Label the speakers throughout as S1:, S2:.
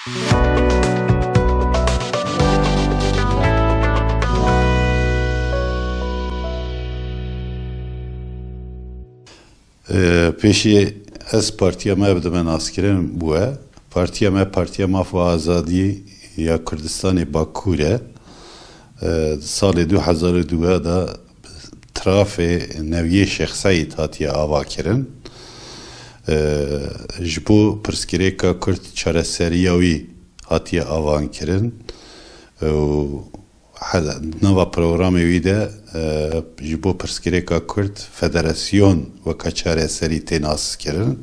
S1: پیشی از پارتیا ما بدم ناسکرین بوه. پارتیا ما پارتیا مافو آزادی یا کردستان باکوره. سال 2002 دا طرف نوی شیخ سعید هاتیه آوا کرن. جبو پرسکری که کرد چاره سریعوی هاتیه آوان کرن. نوا پروگرامی ویده جبو پرسکری که کرد فدراسیون و کچاره سری تناس کرن،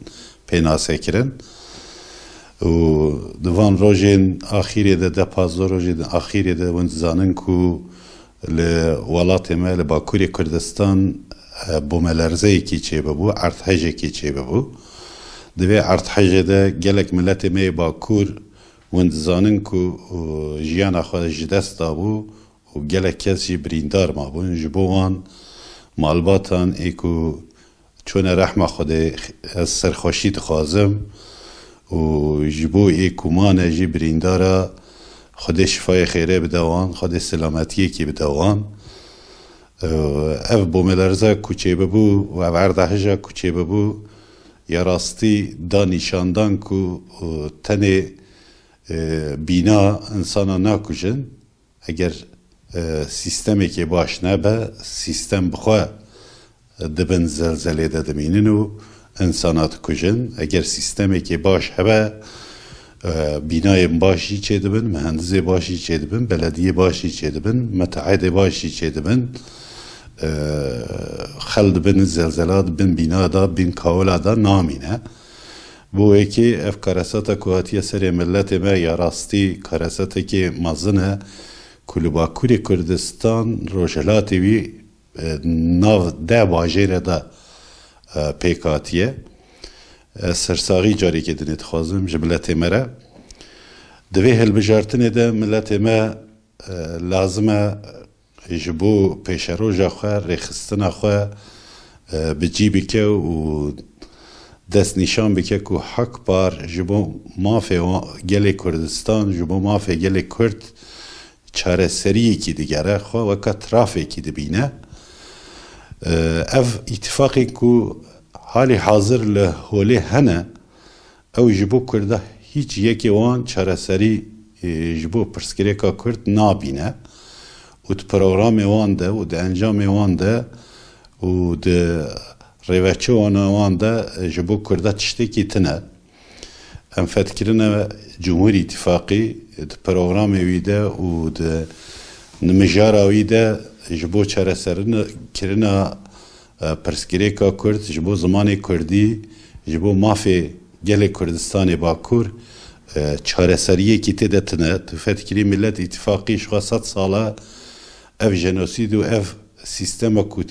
S1: پیناسه کرن. و دوان روزین آخری ده پازدار روزین آخری ده ونزانن کو لولات ما لباکوری کردستان بوملرزه کی چه ببو، ارتحجه کی چه ببو. دوی ارتحجه ده گلک ملت ما باکور ونزانن کو جیان خود جدست دابو و گلک کسی بریندار ما بون جبوان مالباتان ایکو چون رحمه خود از سرخوشی تخوازم و جبو ای کمانه جی بریندارا خود شفای خیره بدوان خود سلامتیه کی بدوان اف بوملرزه کوچه ببو و وردهجه کوچه ببو یا راستی دا نشاندان کو تنه بینا انسانا ناکوشن اگر سیستمی که باش نبه سیستم بخواه دبن زلزله دمینن و انسانات کشن اگر سیستمی که باش هبه بینای باشی چه دبن مهندسی باشی چه دبن بلدیه باشی چه دبن متعهد باشی چه دبن خلد بن زلزلات بن بنا دا بن کاولا دا نامینه بو اکی اف کارساتا کوهاتی سر ملت ما یا راستی کارساتا که مزنه کلوباکوری کردستان روشلاتی وی ناو ده باجره دا پیکاتیه سرساغی جاری که دنید خوازم جملت مره دوی هل بجارتنه ده ملت ما لازمه جبو پیش روژا خواه ریخستن خواه بجی بکه و دست نشان بکه که حق بار جبو مافی گل کردستان جبو مافی گل کرد چاره سریعی که دیگره خواه و که ترافی که دبینه اف اتفاقی که حالی حاضر لحوله هنه او جبو کرده هیچ یکی وان چاره سری جبو پرسکری که کرد نابینه و ده پروگرام وان ده و ده انجام وان ده و ده روچه وان ده جبو کرده تشتی که تنه ام فتکرنه جمهوری اتفاقی ده پروگرام ویده و ده نمجاره ویده جبو چاره سرن کرنه پرسکری که کرد جبو زمان کردی جبو مافی گل کردستان باکور چاره سریه کی تدتنه تو فتکری ملت اتفاقی شو 100 ساله اف جنوسید و اف سیستم کو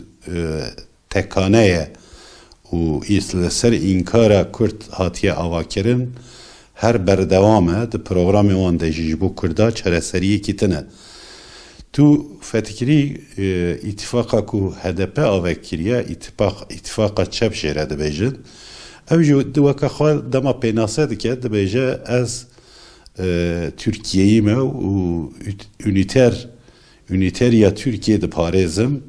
S1: تکانه و ایسل سر اینکارا کرد هاتیه آواکرن هر بردوامه ده پروگرام وان ده جبو کرده چاره سریه کی تنه تو فتکری اتفاقا کو HDP آوکریه اتفاقا چپ شیره ده بیجن او جو دوکا خواه دما پیناسه دکه ده بیجه از ترکیهی ما و üniter ya Türkiye'de parezim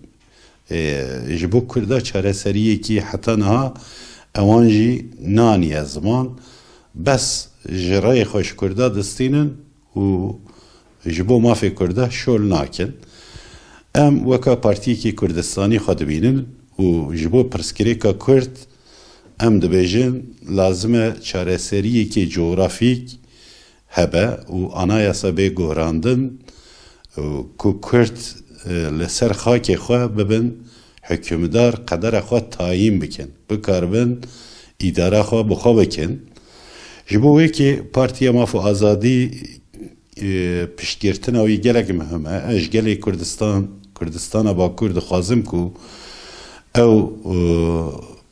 S1: jibo kurda çare seriye ki hatta naha evanji naniye zaman bes jiray hoş kurda destinin u jibo mafi kurda şol nakin em vaka partiyi ki Kurdistani xadibinin u jibo perskrika Kurd em dibêjin lazime çare seriye ki coğrafik hebe u anayasa bê gohrandin ku Kurd li ser xakê xwe bibin hükümdar qedera xwe tayin bikin bikarbin îdara xwe bi xwe bikin ji bo wekî Partiya Maf Azadî piştgirtina wî gelek mühim e ez gelê Kurdistana Bakur dixwazim ku ew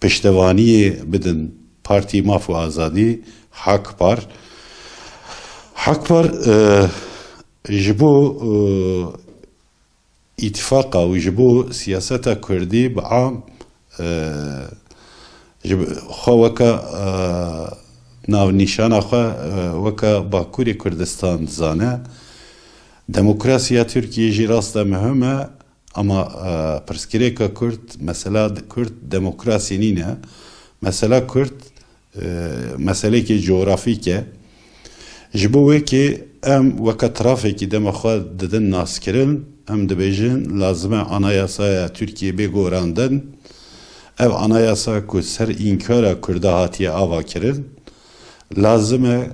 S1: piştevaniyê bidin Partiya Maf Azadî Hakpar ji bo ittifaqa û ji bo siyaseta Kurdî bi am xwe weka ناو نیشان خو وکا باکوری کردستان زانه دموکراسیا ترکیه جی راست مهمه اما پرسکری که کرد مثلا کرد دموکراسی نینه مثلا کرد مسئله که جغرافی که جبوه که ام وکا طرفی که دم خواه ددن ناس کرن ام دبیجن لازمه anayasaya Türkiye بگوراندن ev anayasa ku ser inkara kurda hatiye ava kirin lazime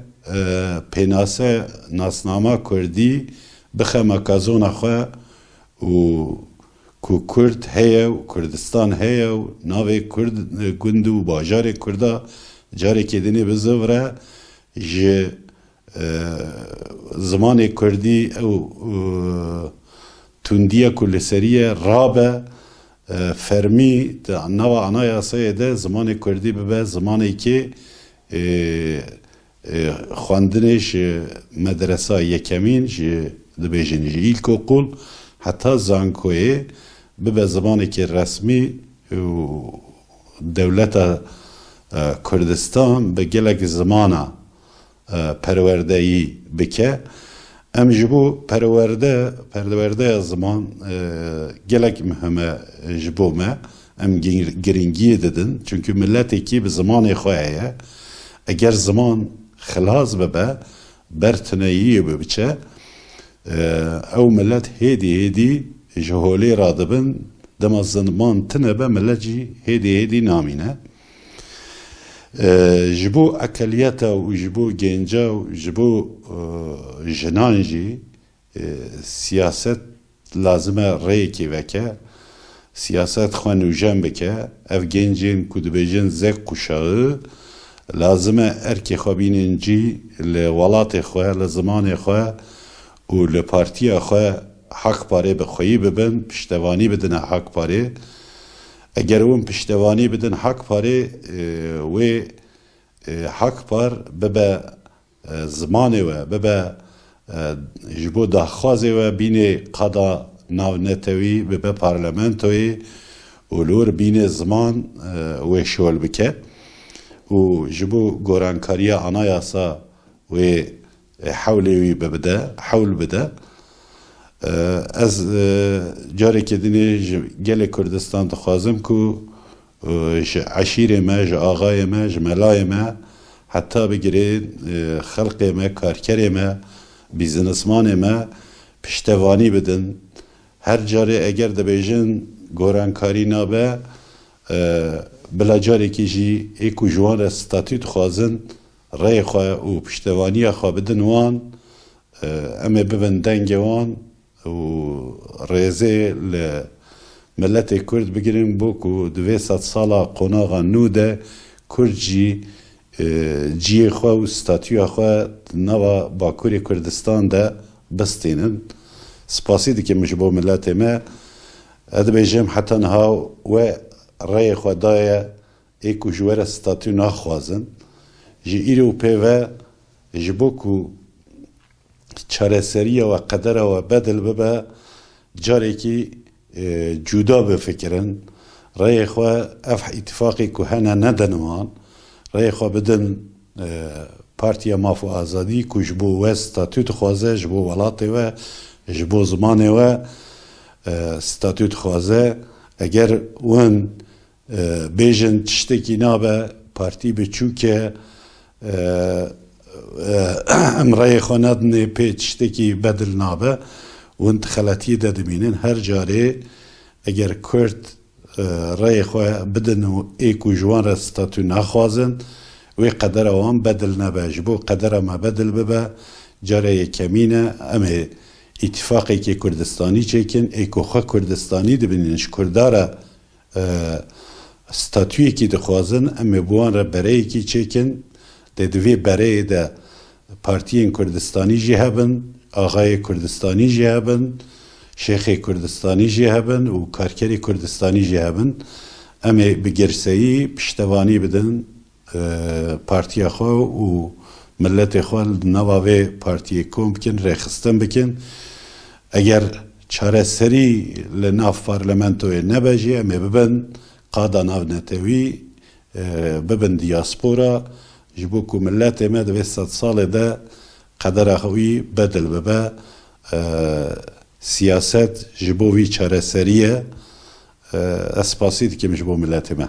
S1: penase nasnama kurdi bixema kazona xwe û ku Kurd heye û Kurdistan heye û navê Kurd gund û bajarê Kurda carekê dinê bi zivre ji zimanê Kurdî ew tundiya ku li seriye rabe fermî nava anayasayê de zimanê Kurdî bibe zimanekî xwendinê ji medresa yekemîn ji dibêjin ji îlkokul heta zankoyê bibe zimanekî resmî û dewleta Kurdistan bi gelek zimana perwerdeyî bike em ji bo perwerdeya ziman gelek mühime ji bo me em giringiyê didin çünkü milletekî bi zimanê xwe heye eger ziman xilas bibe bertineyî bibiçe ew millet hêdî ji holê radibin dema ziman tune be millet jî hêdî namîne ji bo ekeliyeta û ji bo genca û ji bo jinan jî siyaset lazime rêyekê veke siyaset xwe nûjen bike ev gencên ku dibêjin zek kuşağı lazime erkê xwe bînin cî li welatê xwe li zimanê xwe û li partiya xwe hek parê bi xweyî bibin piştevanî bidine hek parê eger hûn piştevanî bidin hek parê wê hek par bibe zimanê we bibe ji bo daxwazê we bînê qada navnetewî bibe parlamentoyê û lûr bînê ziman wê şol bike û ji bo gorankariya anayasa wê hewlê wî bibide hewl bide ez carekê dinê ji gelê Kurdistan dixwazim ku ji eşîrê me ji axayê me ji melayê me heta bigirên xelqê me karkerê me bîzinismanê me piştevanî bidin her carê eger dibêjin gorankarî nabe bila carekî jî ê ku ji wan re statû dixwazin rêyê xwe û piştevaniya xwe bidin wan em ê bibin dengê wan û rêzê li milletê Kurd bigirin bo ku di vê sed sala qonaxa nû de Kurd jî ciyê xwe û statûya xwe nava Bakurê Kurdistan de bistînin spasî dikim ji bo milletê me ez dibêjim heta niha we rêyê xwe daye ê ku ji we re statû naxwazin ji îro pêve ji bo ku çareseriya we qedera we bedil bibe carekî cuda bifikirin rêyê xwe ev îtifaqê ku hene nedin wan rêyê xwe bidin Partiya Maf û Azadî ku ji bo we statû dixwaze ji bo welatê we ji bo zimanê we statû dixwaze eger win bêjin tiştekî nabe partî biçûke em rêyê xwe nedinê pê tiştekî bedil nabe win xeletiyê de dimînin her carê eger Kurd rêyê xwe bidin û ê ku ji wan re statû naxwazin wê qedera wan bedil nebe ji bo qedera me bedil bibe carê yekemîne em ê îtifaqekî Kurdistanî çêkin ê ku xwe Kurdistanî dibînin ji Kurdara statûyekî dixwazin em ê bi wan re bereyekî çêkin dê di vê bereyê de partiyên Kurdistanî jî hebin axayê Kurdistanî jî hebin şêxê Kurdistanî jî hebin û karkerê Kurdistanî jî hebin em ê bi girseyî piştevanî bidin partiya xwe û milletê xwe li nava vê partiyê kom bikin rêxistin bikin eger çareserî li nav parlamentoyê nebe jî em ê bibin qada navnetewî bibin diaspora ji bo ku milletê me di vê sed salê de qedera xwe wî bedil bibe, siyaset ji bo wî çareseriyê ez spasî dikim ji bo milletê me.